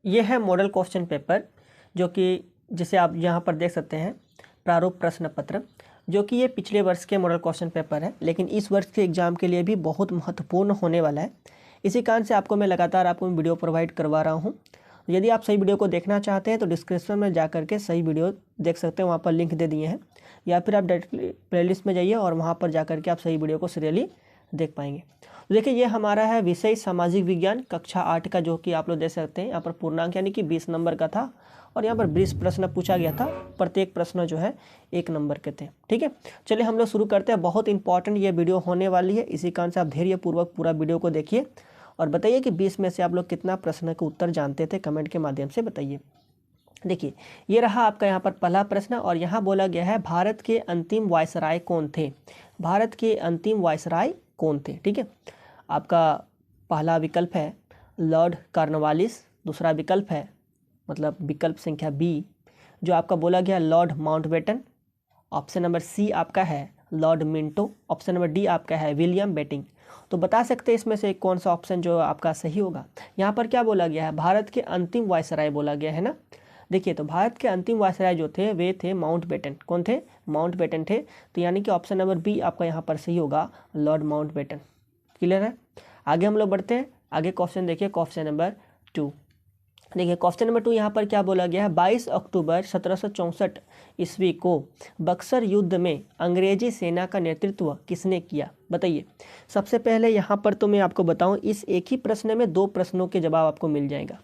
ये है model question paper, जो कि जिसे आप यहाँ पर देख सकते हैं, प्रारूप प्रश्न पत्र, जो कि ये पिछले वर्ष के मॉडल क्वेश्चन पेपर है, लेकिन इस वर्ष के एग्जाम के लिए भी बहुत महत्वपूर्ण होने वाला है। इसी कारण से आपको मैं लगातार आपको वीडियो प्रोवाइड करवा रहा हूँ। यदि आप सही वीडियो को देखना चाहते हैं तो डिस्क्रिप्शन में जा करके सही वीडियो देख सकते हैं, वहाँ पर लिंक दे दिए हैं, या फिर आप डायरेक्टली प्लेलिस्ट में जाइए और वहाँ पर जा करके आप सही वीडियो को सीरियली देख पाएंगे। देखिए, ये हमारा है विषय सामाजिक विज्ञान कक्षा 8 का, जो कि आप लोग देख सकते हैं यहाँ पर पूर्णांक यानी कि 20 नंबर का था, और यहाँ पर 20 प्रश्न पूछा गया था, प्रत्येक प्रश्न जो है 1 नंबर के थे। ठीक है, चलिए हम लोग शुरू करते हैं। बहुत इंपॉर्टेंट ये वीडियो होने वाली है, इसी कारण से आप धैर्यपूर्वक पूरा वीडियो को देखिए और बताइए कि 20 में से आप लोग कितना प्रश्न का उत्तर जानते थे, कमेंट के माध्यम से बताइए। देखिए, ये रहा आपका यहाँ पर पहला प्रश्न, और यहाँ बोला गया है भारत के अंतिम वायसराय कौन थे। भारत के अंतिम वायसराय कौन थे। ठीक है, आपका पहला विकल्प है लॉर्ड कॉर्नवालिस, दूसरा विकल्प है मतलब विकल्प संख्या बी जो आपका बोला गया Lord Mountbatten, option number C आपका है Lord Minto, option number D आपका है विलियम बेटिंग। तो बता सकते हैं इसमें से कौन सा ऑप्शन जो आपका सही होगा। यहाँ पर क्या बोला गया है, भारत के अंतिम वायसराय बोला गया है ना। देखिए, तो भारत के अंतिम वायसराय जो थे वे थे माउंटबेटन। कौन थे? माउंटबेटन थे। तो यानी कि ऑप्शन नंबर बी आपका यहाँ पर सही होगा, लॉर्ड माउंटबेटन। क्लियर है? आगे हम लोग बढ़ते हैं। आगे क्वेश्चन देखिए, क्वेश्चन नंबर 2। देखिए, क्वेश्चन नंबर 2 यहाँ पर क्या बोला गया है, 22 अक्टूबर 1764 ईस्वी को बक्सर युद्ध में अंग्रेजी सेना का नेतृत्व किसने किया, बताइए। सबसे पहले यहाँ पर तो मैं आपको बताऊँ, इस एक ही प्रश्न में 2 प्रश्नों के जवाब आपको मिल जाएगा।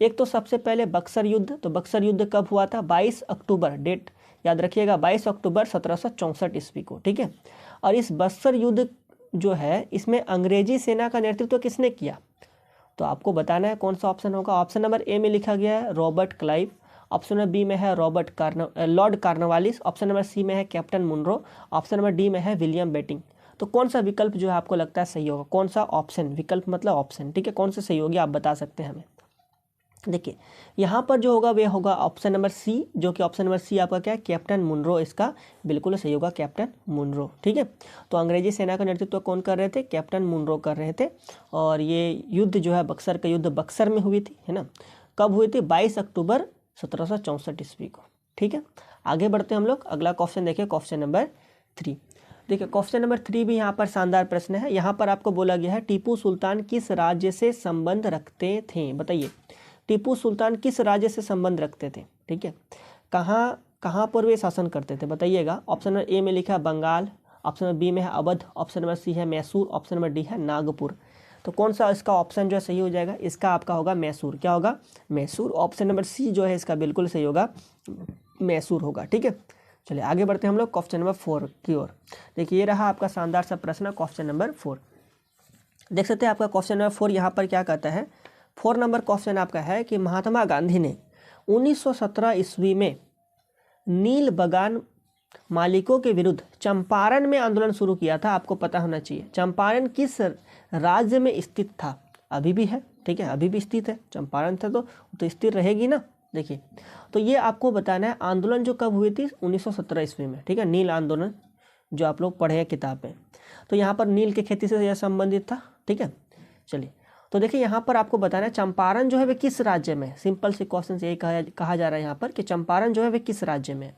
एक तो सबसे पहले बक्सर युद्ध, तो बक्सर युद्ध कब हुआ था, 22 अक्टूबर, डेट याद रखिएगा, 22 अक्टूबर 1764 ईस्वी को। ठीक है, और इस बक्सर युद्ध जो है इसमें अंग्रेजी सेना का नेतृत्व किसने किया, तो आपको बताना है कौन सा ऑप्शन होगा। ऑप्शन नंबर ए में लिखा गया है Robert Clive, option number B में है Lord Cornwallis, option number C में है Captain Munro, option number D में है विलियम बेटिंग। तो कौन सा विकल्प जो है आपको लगता है सही होगा, कौन सा ऑप्शन, विकल्प मतलब ऑप्शन, ठीक है, कौन सा सही होगी आप बता सकते हैं हमें। देखिए, यहाँ पर जो होगा वे होगा ऑप्शन नंबर सी, जो कि ऑप्शन नंबर सी आपका क्या है, कैप्टन मुनरो, इसका बिल्कुल सही होगा, कैप्टन मुनरो। ठीक है, तो अंग्रेजी सेना का नेतृत्व कौन कर रहे थे, कैप्टन मुनरो कर रहे थे। और ये युद्ध जो है बक्सर का युद्ध बक्सर में हुई थी, है ना। कब हुई थी, 22 अक्टूबर 1764 ईस्वी को। ठीक है, आगे बढ़ते हैं हम लोग। अगला क्वेश्चन देखिए, क्वेश्चन नंबर 3। देखिए, क्वेश्चन नंबर 3 भी यहाँ पर शानदार प्रश्न है। यहाँ पर आपको बोला गया है टीपू सुल्तान किस राज्य से संबंध रखते थे, बताइए। टीपू सुल्तान किस राज्य से संबंध रखते थे, ठीक है, कहाँ पर वे शासन करते थे, बताइएगा। ऑप्शन नंबर ए में लिखा है बंगाल, ऑप्शन नंबर बी में है अवध, ऑप्शन नंबर सी है मैसूर, ऑप्शन नंबर डी है नागपुर। तो कौन सा इसका ऑप्शन जो है सही हो जाएगा, इसका आपका होगा मैसूर। क्या होगा, मैसूर। ऑप्शन नंबर सी जो है इसका बिल्कुल सही होगा, मैसूर होगा। ठीक है, चलिए आगे बढ़ते हैं हम लोग क्वेश्चन नंबर 4 की ओर। देखिए, ये रहा आपका शानदार सा प्रश्न, क्वेश्चन नंबर 4। देख सकते हैं आपका क्वेश्चन नंबर 4 यहाँ पर क्या कहता है। 4 नंबर क्वेश्चन आपका है कि महात्मा गांधी ने 1917 ईस्वी में नील बगान मालिकों के विरुद्ध चंपारण में आंदोलन शुरू किया था। आपको पता होना चाहिए चंपारण किस राज्य में स्थित था, अभी भी है, ठीक है, अभी भी स्थित है। चंपारण था तो स्थिर रहेगी ना। देखिए, तो ये आपको बताना है आंदोलन जो कब हुई थी, 1917 ईस्वी में। ठीक है, नील आंदोलन जो आप लोग पढ़े हैं किताब में, तो यहाँ पर नील की खेती से यह संबंधित था। ठीक है, चलिए, तो देखिए यहाँ पर आपको बताना है चंपारण जो है वे किस राज्य में है। सिंपल से क्वेश्चन से यही कहा जा रहा है यहाँ पर कि चंपारण जो है वे किस राज्य में है।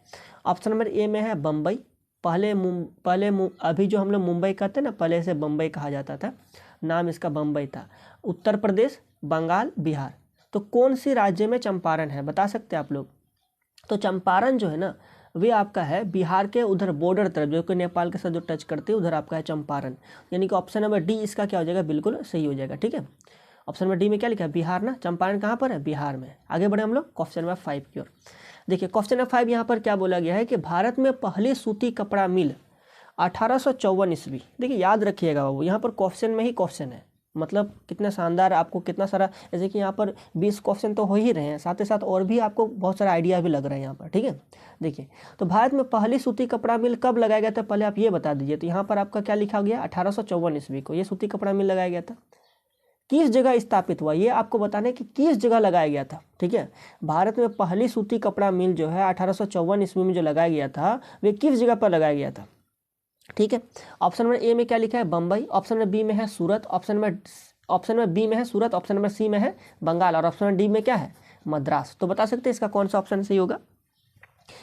ऑप्शन नंबर ए में है बम्बई, अभी जो हम लोग मुंबई कहते हैं ना, पहले से बम्बई कहा जाता था, नाम इसका बम्बई था। उत्तर प्रदेश, बंगाल, बिहार। तो कौन सी राज्य में चंपारण है, बता सकते हैं आप लोग। तो चंपारण जो है ना वे आपका है बिहार के उधर बॉर्डर तरफ, जो कि नेपाल के साथ जो टच करते हैं उधर आपका है चंपारण। यानी कि ऑप्शन नंबर डी इसका क्या हो जाएगा, बिल्कुल सही हो जाएगा। ठीक है, ऑप्शन नंबर डी में क्या लिखा है, बिहार ना। चंपारण कहाँ पर है, बिहार में। आगे बढ़े हम लोग क्वेश्चन नंबर 5 की ओर। देखिए, क्वेश्चन नंबर 5 यहाँ पर क्या बोला गया है कि भारत में पहली सूती कपड़ा मिल 1854 ईस्वी। देखिए, याद रखिएगा बाबू, यहाँ पर क्वेश्चन में ही क्वेश्चन है, मतलब कितना शानदार, आपको कितना सारा, जैसे कि यहाँ पर 20 क्वेश्चन तो हो ही रहे हैं, साथ ही साथ और भी आपको बहुत सारा आइडिया भी लग रहा है यहाँ पर। ठीक है, देखिए, तो भारत में पहली सूती कपड़ा मिल कब लगाया गया था, पहले आप ये बता दीजिए। तो यहाँ पर आपका क्या लिखा गया, 1854 ईस्वी को ये सूती कपड़ा मिल लगाया गया था। किस जगह स्थापित हुआ ये आपको बताना है कि किस जगह लगाया गया था। ठीक है, भारत में पहली सूती कपड़ा मिल जो है 1854 ईस्वी में जो लगाया गया था वे किस जगह पर लगाया गया था। ठीक है, ऑप्शन नंबर ए में क्या लिखा है, बम्बई, ऑप्शन नंबर बी में है Surat, option number option number B में है सूरत, ऑप्शन नंबर सी में है बंगाल और ऑप्शन नंबर डी में क्या है मद्रास। तो बता सकते हैं इसका कौन सा ऑप्शन सही होगा।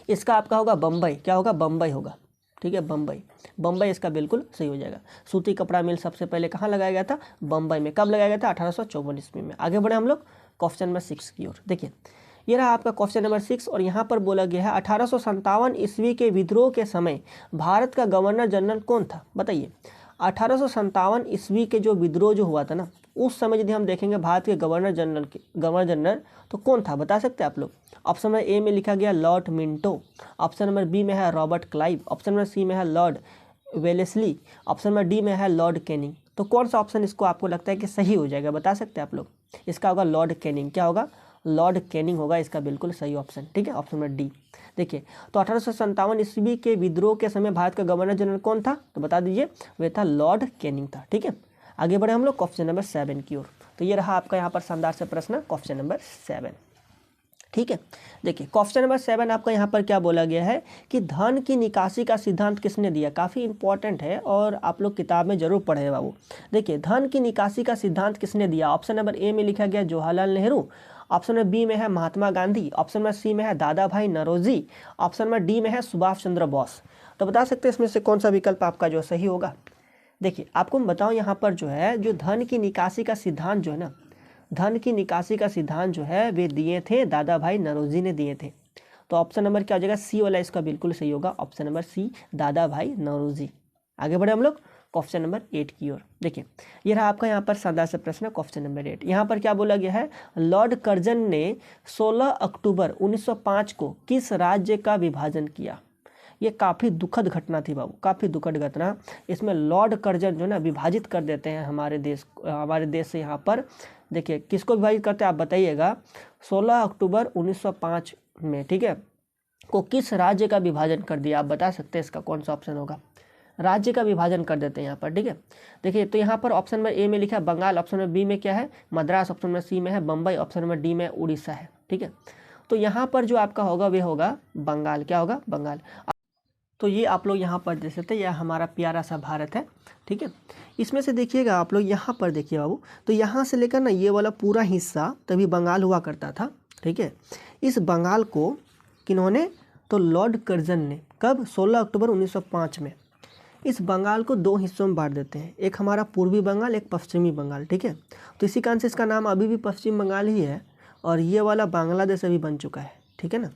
इसका आपका होगा बम्बई, क्या होगा बम्बई होगा, ठीक है बम्बई, बम्बई इसका बिल्कुल सही हो जाएगा। सूती कपड़ा मिल सबसे पहले कहाँ लगाया गया था, बम्बई में। कब लगाया गया था, 1854 ईस्वी में। आगे बढ़े हम लोग क्वेश्चन नंबर 6 की ओर। देखिए ये रहा आपका क्वेश्चन नंबर 6 और यहाँ पर बोला गया है 1857 ईस्वी के विद्रोह के समय भारत का गवर्नर जनरल कौन था। बताइए 1857 ईस्वी के जो विद्रोह जो हुआ था ना, उस समय यदि हम देखेंगे भारत के गवर्नर जनरल तो कौन था, बता सकते हैं आप लोग। ऑप्शन नंबर ए में लिखा गया Lord Minto, option number B में है Robert Clive, option number C में है Lord Wellesley, option number D में है लॉर्ड कैनिंग। तो कौन सा ऑप्शन इसको आपको लगता है कि सही हो जाएगा, बता सकते हैं आप लोग। इसका होगा लॉर्ड कैनिंग, क्या होगा लॉर्ड कैनिंग होगा इसका बिल्कुल सही ऑप्शन, ठीक है ऑप्शन नंबर डी। देखिए तो 1857 ईस्वी के विद्रोह के समय भारत का गवर्नर जनरल कौन था, तो बता दीजिए वह था लॉर्ड कैनिंग था, ठीक है। आगे बढ़े हम लोग क्वेश्चन नंबर 7 की ओर। तो ये रहा आपका यहाँ पर शानदार से प्रश्न क्वेश्चन नंबर 7, ठीक है। देखिए क्वेश्चन नंबर 7 आपका यहाँ पर क्या बोला गया है कि धन की निकासी का सिद्धांत किसने दिया। काफ़ी इंपॉर्टेंट है और आप लोग किताब में जरूर पढ़े बाबू। देखिए धन की निकासी का सिद्धांत किसने दिया। ऑप्शन नंबर ए में लिखा गया Jawaharlal Nehru, option number B में है Mahatma Gandhi, option number C में है दादा भाई नौरोजी, ऑप्शन नंबर डी में है सुभाष चंद्र बोस। तो बता सकते हैं इसमें से कौन सा विकल्प आपका जो सही होगा। देखिए आपको मैं बताऊँ यहाँ पर जो है जो धन की निकासी का सिद्धांत जो है ना, धन की निकासी का सिद्धांत जो है वे दिए थे दादा भाई नौरोजी ने दिए थे। तो ऑप्शन नंबर क्या हो जाएगा, सी वाला इसका बिल्कुल सही होगा, ऑप्शन नंबर सी दादा भाई नौरोजी। आगे बढ़े हम लोग क्वेश्चन नंबर 8 की ओर। देखिए ये रहा आपका यहाँ पर शानदार से प्रश्न क्वेश्चन नंबर 8। यहाँ पर क्या बोला गया है, लॉर्ड कर्जन ने 16 अक्टूबर 1905 को किस राज्य का विभाजन किया। ये काफ़ी दुखद घटना थी बाबू, काफ़ी दुखद घटना। इसमें लॉर्ड कर्जन जो है ना विभाजित कर देते हैं हमारे देश से। यहाँ पर देखिए किसको विभाजित करते हैं आप बताइएगा, 16 अक्टूबर 1905 में, ठीक है, को किस राज्य का विभाजन कर दिया, आप बता सकते हैं इसका कौन सा ऑप्शन होगा। राज्य का विभाजन कर देते हैं यहाँ पर, ठीक है। देखिए तो यहाँ पर ऑप्शन नंबर ए में लिखा है बंगाल, ऑप्शन नंबर बी में क्या है मद्रास, ऑप्शन नंबर सी में है बम्बई, ऑप्शन नंबर डी में उड़ीसा है, ठीक है। तो यहाँ पर जो आपका होगा वे होगा बंगाल, क्या होगा बंगाल। तो ये आप लोग यहाँ पर देख सकते हैं, यह हमारा प्यारा सा भारत है, ठीक है। इसमें से देखिएगा आप लोग यहाँ पर देखिए बाबू, तो यहाँ से लेकर ना ये वाला पूरा हिस्सा तभी बंगाल हुआ करता था, ठीक है। इस बंगाल को किन्होंने, तो लॉर्ड कर्जन ने, कब 16 अक्टूबर 1905 में इस बंगाल को 2 हिस्सों में बांट देते हैं, एक हमारा पूर्वी बंगाल एक पश्चिमी बंगाल, ठीक है। तो इसी कारण से इसका नाम अभी भी पश्चिम बंगाल ही है और ये वाला बांग्लादेश अभी बन चुका है, ठीक है ना।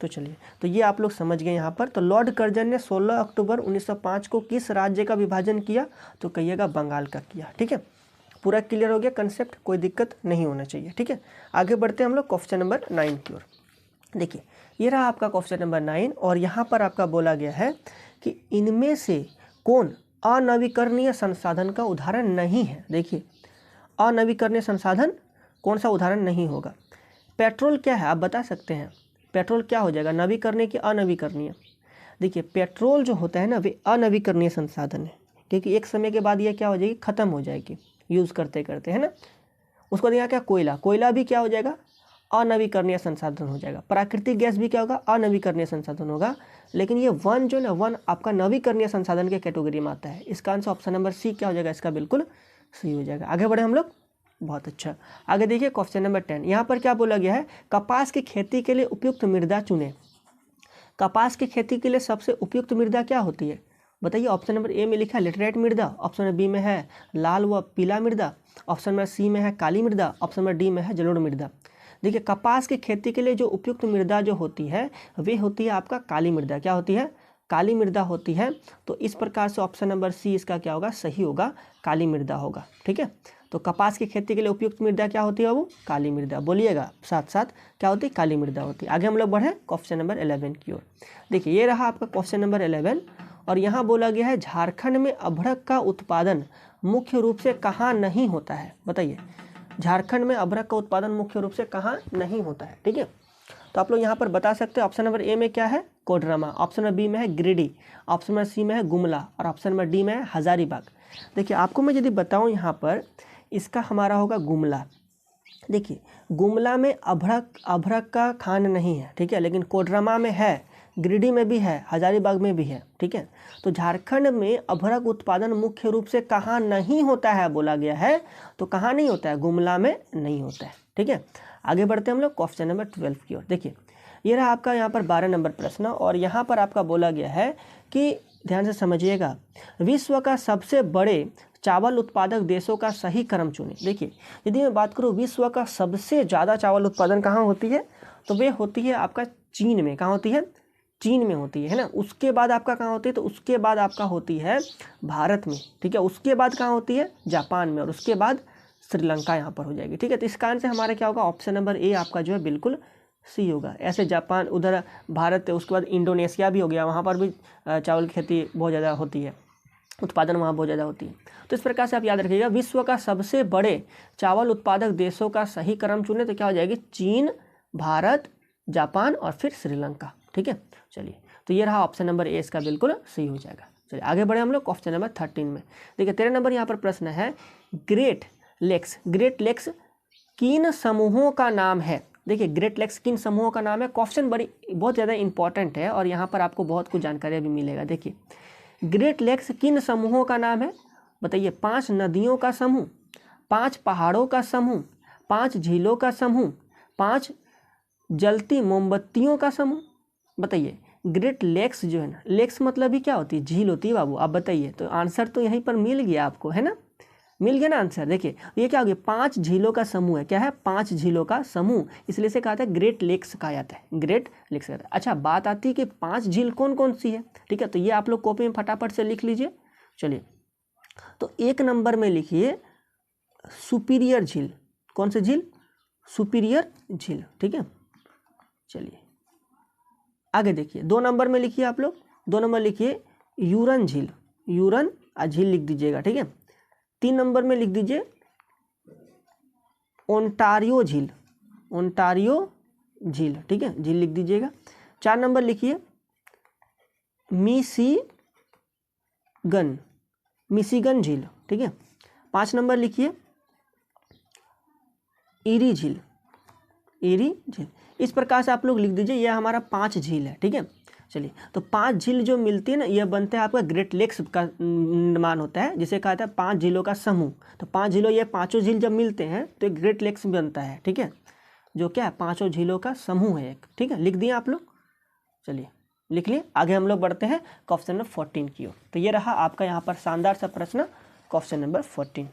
तो चलिए तो ये आप लोग समझ गए यहाँ पर। तो लॉर्ड कर्जन ने 16 अक्टूबर 1905 को किस राज्य का विभाजन किया, तो कहिएगा बंगाल का किया, ठीक है। पूरा क्लियर हो गया कंसेप्ट, कोई दिक्कत नहीं होना चाहिए, ठीक है। आगे बढ़ते हैं हम लोग क्वेश्चन नंबर 9 की ओर। देखिए ये रहा आपका क्वेश्चन नंबर 9 और यहाँ पर आपका बोला गया है कि इनमें से कौन अनवीकरणीय संसाधन का उदाहरण नहीं है। देखिए अनवीकरणीय संसाधन कौन सा उदाहरण नहीं होगा। पेट्रोल क्या है आप बता सकते हैं, पेट्रोल क्या हो जाएगा, नवीकरणीय कि अनवीकरणीय। देखिए पेट्रोल जो होता है ना वे अनवीकरणीय संसाधन है, क्योंकि एक समय के बाद ये क्या हो जाएगी, ख़त्म हो जाएगी यूज़ करते करते, है ना। उसको यहाँ क्या कोयला, कोयला भी क्या हो जाएगा अनवीकरणीय संसाधन हो जाएगा। प्राकृतिक गैस भी क्या होगा अनवीकरणीय संसाधन होगा। लेकिन ये वन जो ना वन आपका नवीकरणीय संसाधन के कैटेगरी में आता है। इसका आंसर ऑप्शन नंबर सी क्या हो जाएगा, इसका बिल्कुल सही हो जाएगा। आगे बढ़े हम लोग, बहुत अच्छा। आगे देखिए क्वेश्चन नंबर 10। यहाँ पर क्या बोला गया है, कपास की खेती के लिए उपयुक्त मृदा चुने। कपास की खेती के लिए सबसे उपयुक्त मृदा क्या होती है बताइए। ऑप्शन नंबर ए में लिखा है लेटराइट मृदा, ऑप्शन नंबर बी में है लाल व पीला मृदा, ऑप्शन नंबर सी में है काली मृदा, ऑप्शन नंबर डी में है जलोढ़ मृदा। देखिए कपास की खेती के लिए जो उपयुक्त मृदा जो होती है वे होती है आपका काली मृदा। क्या होती है, काली मृदा होती है। तो इस प्रकार से ऑप्शन नंबर सी इसका क्या होगा, सही होगा, काली मृदा होगा, ठीक है। तो कपास की खेती के लिए उपयुक्त मृदा क्या होती है बाबू, काली मृदा। बोलिएगा साथ साथ क्या होती है, काली मृदा होती है। आगे हम लोग बढ़े क्वेश्चन नंबर 11 की ओर। देखिए ये रहा आपका क्वेश्चन नंबर 11 और यहाँ बोला गया है झारखंड में अभ्रक का उत्पादन मुख्य रूप से कहाँ नहीं होता है। बताइए झारखंड में अभ्रक का उत्पादन मुख्य रूप से कहाँ नहीं होता है, ठीक है। तो आप लोग यहाँ पर बता सकते हैं ऑप्शन नंबर ए में क्या है कोडरमा, ऑप्शन नंबर बी में है गिरिडीह, ऑप्शन नंबर सी में है गुमला और ऑप्शन नंबर डी में है हजारीबाग। देखिए आपको मैं यदि बताऊँ यहाँ पर इसका हमारा होगा गुमला। देखिए गुमला में अभ्रक का खान नहीं है, ठीक है, लेकिन कोडरमा में है। गिरिडीह में भी है, हजारीबाग में भी है, ठीक है। तो झारखंड में अभ्रक उत्पादन मुख्य रूप से कहाँ नहीं होता है बोला गया है, तो कहाँ नहीं होता है, गुमला में नहीं होता है, ठीक है। आगे बढ़ते हैं हम लोग क्वेश्चन नंबर 12 की ओर। देखिए ये रहा आपका यहाँ पर 12 नंबर प्रश्न, और यहाँ पर आपका बोला गया है कि ध्यान से समझिएगा, विश्व का सबसे बड़े चावल उत्पादक देशों का सही क्रम चुनें। देखिए यदि मैं बात करूँ विश्व का सबसे ज़्यादा चावल उत्पादन कहाँ होती है, तो वे होती है आपका चीन में। कहाँ होती है, चीन में होती है ना। उसके बाद आपका कहाँ होती है, तो उसके बाद आपका होती है भारत में, ठीक है। उसके बाद कहाँ होती है, जापान में, और उसके बाद श्रीलंका यहाँ पर हो जाएगी, ठीक है। तो इस कारण से हमारा क्या होगा, ऑप्शन नंबर ए आपका जो है बिल्कुल सी होगा। ऐसे जापान, उधर भारत, उसके बाद इंडोनेशिया भी हो गया, वहाँ पर भी चावल की खेती बहुत ज़्यादा होती है, उत्पादन वहाँ बहुत ज़्यादा होती है। तो इस प्रकार से आप याद रखिएगा, विश्व का सबसे बड़े चावल उत्पादक देशों का सही क्रम चुने तो क्या हो जाएगी, चीन, भारत, जापान और फिर श्रीलंका, ठीक है। चलिए तो ये रहा ऑप्शन नंबर ए, इसका बिल्कुल सही हो जाएगा। चलिए आगे बढ़े हम लोग क्वेश्चन नंबर 13 में। देखिए 13 नंबर यहाँ पर प्रश्न है, ग्रेट लेक्स किन समूहों का नाम है। देखिए ग्रेट लेक्स किन समूहों का नाम है, क्वेश्चन बहुत ज़्यादा इंपॉर्टेंट है और यहाँ पर आपको बहुत कुछ जानकारी भी मिलेगा। देखिए ग्रेट लेक्स किन समूहों का नाम है, बताइए। 5 नदियों का समूह, 5 पहाड़ों का समूह, 5 झीलों का समूह, 5 जलती मोमबत्तियों का समूह। बताइए ग्रेट लेक्स जो है ना, लेक्स मतलब भी क्या होती है, झील होती है बाबू। आप बताइए, तो आंसर तो यहीं पर मिल गया आपको, है ना, मिल गया ना आंसर। देखिए ये क्या हो गया, 5 झीलों का समूह है। क्या है, 5 झीलों का समूह, इसलिए से कहा था ग्रेट लेक्स कहा जाता है, ग्रेट लेक्स कहता है। अच्छा बात आती है कि 5 झील कौन कौन सी है, ठीक है। तो ये आप लोग कॉपी में फटाफट से लिख लीजिए। चलिए तो 1 नंबर में लिखिए सुपीरियर झील। कौन सी झील, सुपीरियर झील, ठीक है। चलिए आगे देखिए 2 नंबर में लिखिए आप लोग, 2 नंबर लिखिए यूरन झील, यूरन झील लिख दीजिएगा, ठीक है। 3 नंबर में लिख दीजिए ओंटारियो झील, ओंटारियो झील, ठीक है, झील लिख दीजिएगा। 4 नंबर लिखिए मिशिगन झील, ठीक है। 5 नंबर लिखिए ईरी झील, ईरी झील। इस प्रकार से आप लोग लिख दीजिए, यह हमारा 5 झील है, ठीक है। चलिए तो 5 झील जो मिलती है ना, यह बनता है आपका ग्रेट लेक्स का निर्माण होता है, जिसे कहा था 5 झीलों का समूह। तो 5 झीलों, ये 5 झील जब मिलते हैं तो एक ग्रेट लेक्स बनता है, ठीक है, जो क्या है 5 झीलों का समूह है एक, ठीक है। लिख दिए आप लोग, चलिए लिख लिए। आगे हम लोग बढ़ते हैं क्वेश्चन नंबर 14 की ओर। तो ये रहा आपका यहाँ पर शानदार सा प्रश्न क्वेश्चन नंबर 14।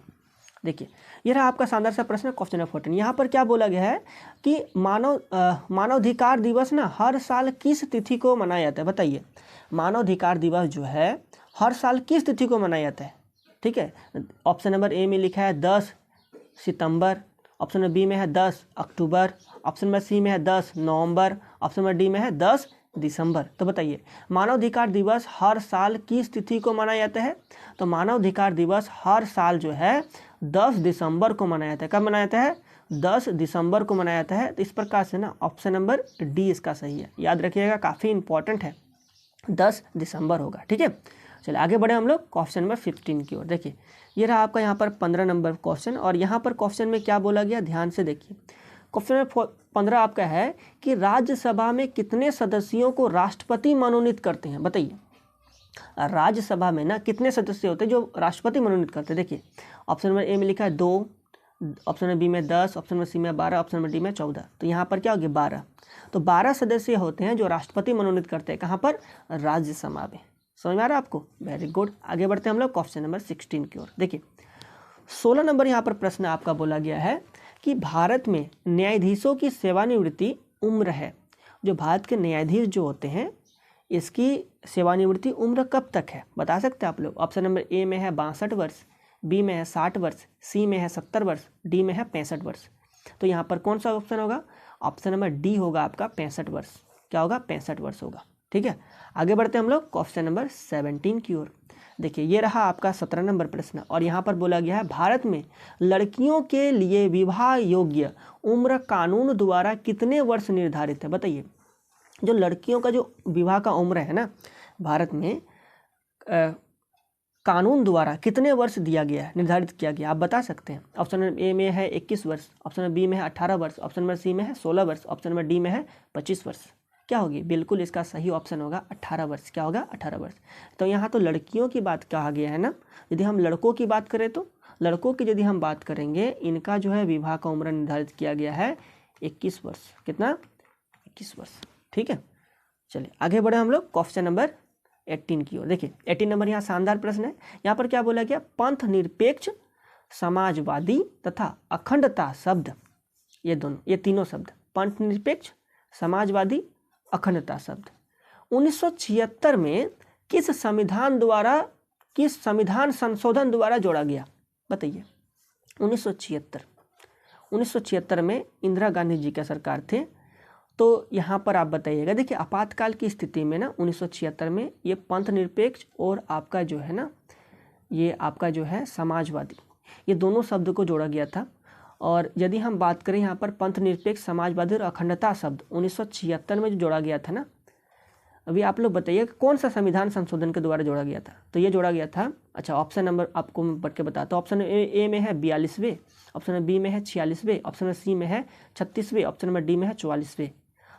देखिए ये रहा आपका शानदार सा प्रश्न क्वेश्चन नंबर 14। यहाँ पर क्या बोला गया है कि मानवाधिकार दिवस ना हर साल किस तिथि को मनाया जाता है। बताइए मानवाधिकार दिवस जो है हर साल किस तिथि को मनाया जाता है, ठीक है। ऑप्शन नंबर ए में लिखा है 10 सितंबर, ऑप्शन नंबर बी में है 10 अक्टूबर, ऑप्शन नंबर सी में है 10 नवंबर, ऑप्शन नंबर डी में है 10 दिसंबर। तो बताइए मानवाधिकार दिवस हर साल किस तिथि को मनाया जाता है। तो मानवाधिकार दिवस हर साल जो है 10 दिसंबर को मनाया जाता है। कब मनाया जाता है, 10 दिसंबर को मनाया जाता है। तो इस प्रकार से ना ऑप्शन नंबर डी इसका सही है, याद रखिएगा, काफ़ी इंपॉर्टेंट है, 10 दिसंबर होगा, ठीक है। चलिए आगे बढ़े हम लोग क्वेश्चन नंबर 15 की ओर। देखिए ये रहा आपका यहाँ पर 15 नंबर क्वेश्चन, और यहाँ पर क्वेश्चन में क्या बोला गया, ध्यान से देखिए। क्वेश्चन नंबर 15 आपका है कि राज्यसभा में कितने सदस्यों को राष्ट्रपति मनोनीत करते हैं। बताइए राज्यसभा में ना कितने सदस्य होते हैं जो राष्ट्रपति मनोनीत करते हैं। देखिए ऑप्शन नंबर ए में लिखा है 2, ऑप्शन नंबर बी में 10, ऑप्शन नंबर सी में 12, ऑप्शन नंबर डी में 14। तो यहाँ पर क्या हो गया 12। तो 12 सदस्य होते हैं जो राष्ट्रपति मनोनीत करते हैं, कहाँ पर, राज्यसभा में। समझ में आ रहा है आपको, वेरी गुड। आगे बढ़ते हैं हम लोग क्वेश्चन नंबर 16 की ओर। देखिए 16 नंबर यहाँ पर प्रश्न आपका बोला गया है कि भारत में न्यायाधीशों की सेवानिवृत्ति उम्र है। जो भारत के न्यायाधीश जो होते हैं इसकी सेवानिवृत्ति उम्र कब तक है, बता सकते हैं आप लोग। ऑप्शन नंबर ए में है 62 वर्ष, बी में है 60 वर्ष, सी में है 70 वर्ष, डी में है 65 वर्ष। तो यहाँ पर कौन सा ऑप्शन होगा, ऑप्शन नंबर डी होगा आपका 65 वर्ष। क्या होगा, 65 वर्ष होगा, ठीक है। आगे बढ़ते हैं हम लोग क्वेश्चन नंबर 17 की ओर। देखिए ये रहा आपका 17 नंबर प्रश्न, और यहाँ पर बोला गया है भारत में लड़कियों के लिए विवाह योग्य उम्र कानून द्वारा कितने वर्ष निर्धारित है। बताइए जो लड़कियों का जो विवाह का उम्र है ना भारत में कानून द्वारा कितने वर्ष दिया गया है, निर्धारित किया गया, आप बता सकते हैं। ऑप्शन नंबर ए में है 21 वर्ष, ऑप्शन नंबर बी में है 18 वर्ष, ऑप्शन नंबर सी में है 16 वर्ष, ऑप्शन नंबर डी में है 25 वर्ष। क्या होगी, बिल्कुल इसका सही ऑप्शन होगा 18 वर्ष। क्या होगा, 18 वर्ष। तो यहाँ तो लड़कियों की बात कहा गया है ना। यदि हम लड़कों की बात करें तो लड़कों की यदि हम बात करेंगे, इनका जो है विवाह का उम्र निर्धारित किया गया है 21 वर्ष। कितना, 21 वर्ष। ठीक है, चलिए आगे बढ़े हम लोग क्वेश्चन नंबर 18 की ओर। देखिए 18 नंबर यहाँ शानदार प्रश्न है। यहाँ पर क्या बोला गया, पंथ निरपेक्ष, समाजवादी तथा अखंडता शब्द, ये तीनों शब्द, पंथ निरपेक्ष, समाजवादी, अखंडता शब्द 1976 में किस संविधान संशोधन द्वारा जोड़ा गया, बताइए। 1976 में इंदिरा गांधी जी के सरकार थे। तो यहाँ पर आप बताइएगा, देखिए आपातकाल की स्थिति में ना 1976 में ये पंथ निरपेक्ष और आपका जो है ना, ये आपका जो है समाजवादी, ये दोनों शब्द को जोड़ा गया था। और यदि हम बात करें यहाँ पर पंथ निरपेक्ष, समाजवादी और अखंडता शब्द 1976 में जो जोड़ा गया था ना, अभी आप लोग बताइए कौन सा संविधान संशोधन के द्वारा जोड़ा गया था। तो ये जोड़ा गया था, अच्छा ऑप्शन नंबर आपको मैं पढ़ के बताता हूँ। ऑप्शन ए में है 42वें, ऑप्शन नंबर बी में है 46वें, ऑप्शन नंबर सी में है 36वें, ऑप्शन नंबर डी में है 44वें।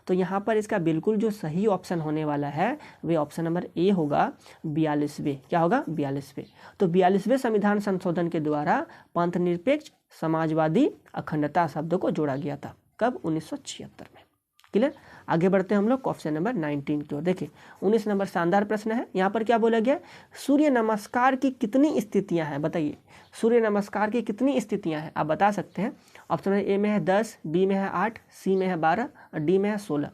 तो यहाँ पर इसका बिल्कुल जो सही ऑप्शन होने वाला है वे ऑप्शन नंबर ए होगा 42वें। क्या होगा, 42वें। तो 42वें संविधान संशोधन के द्वारा पंथ निरपेक्ष, समाजवादी, अखंडता शब्द को जोड़ा गया था। कब, 1976 में। क्लियर। आगे बढ़ते हैं हम लोग क्वेश्चन नंबर 19 की ओर। देखिए 19 नंबर शानदार प्रश्न है। यहाँ पर क्या बोला गया, सूर्य नमस्कार की कितनी स्थितियाँ हैं, बताइए। सूर्य नमस्कार की कितनी स्थितियाँ हैं, आप बता सकते हैं। ऑप्शन ए में है 10, बी में है 8, सी में है 12 और डी में है 16।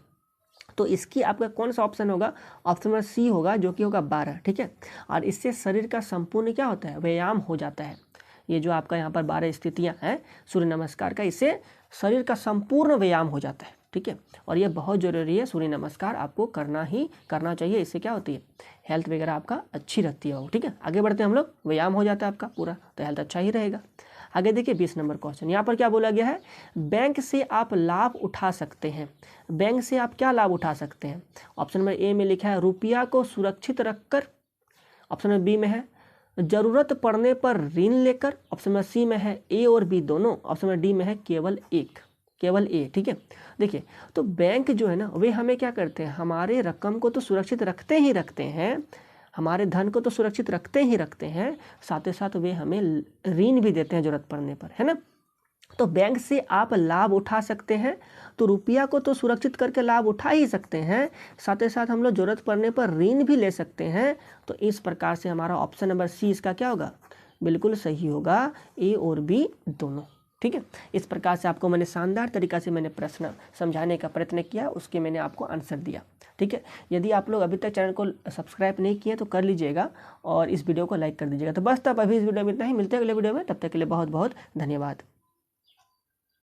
तो इसकी आपका कौन सा ऑप्शन होगा, ऑप्शन नंबर सी होगा, जो कि होगा 12। ठीक है, और इससे शरीर का संपूर्ण क्या होता है, व्यायाम हो जाता है। ये जो आपका यहाँ पर 12 स्थितियाँ हैं सूर्य नमस्कार का, इससे शरीर का संपूर्ण व्यायाम हो जाता है। ठीक है, और ये बहुत ज़रूरी है, सूर्य नमस्कार आपको करना चाहिए। इससे क्या होती है, हेल्थ वगैरह आपका अच्छी रहती है। ठीक है, आगे बढ़ते हैं हम लोग। व्यायाम हो जाता है आपका पूरा, तो हेल्थ अच्छा ही रहेगा। आगे देखिए 20 नंबर क्वेश्चन। यहाँ पर क्या बोला गया है, बैंक से आप लाभ उठा सकते हैं। बैंक से आप क्या लाभ उठा सकते हैं। ऑप्शन नंबर ए में लिखा है रुपया को सुरक्षित रखकर, ऑप्शन नंबर बी में है जरूरत पड़ने पर ऋण लेकर, ऑप्शन नंबर सी में है ए और बी दोनों, ऑप्शन नंबर डी में है केवल ए। ठीक है, देखिए तो बैंक जो है ना, वे हमें क्या करते हैं, हमारे रकम को तो सुरक्षित रखते हैं, हमारे धन को तो सुरक्षित रखते हैं, साथ ही साथ वे हमें ऋण भी देते हैं जरूरत पड़ने पर, है ना। तो बैंक से आप लाभ उठा सकते हैं, तो रुपया को तो सुरक्षित करके लाभ उठा ही सकते हैं, साथ ही साथ हम लोग जरूरत पड़ने पर ऋण भी ले सकते हैं। तो इस प्रकार से हमारा ऑप्शन नंबर सी इसका क्या होगा, बिल्कुल सही होगा, ए और बी दोनों। ठीक है, इस प्रकार से आपको मैंने शानदार तरीका से मैंने प्रश्न समझाने का प्रयत्न किया, उसके मैंने आपको आंसर दिया। ठीक है, यदि आप लोग अभी तक चैनल को सब्सक्राइब नहीं किए तो कर लीजिएगा और इस वीडियो को लाइक कर दीजिएगा। तो बस तब अभी इस वीडियो में इतना ही, मिलते हैं अगले वीडियो में, तब तक के लिए बहुत बहुत धन्यवाद।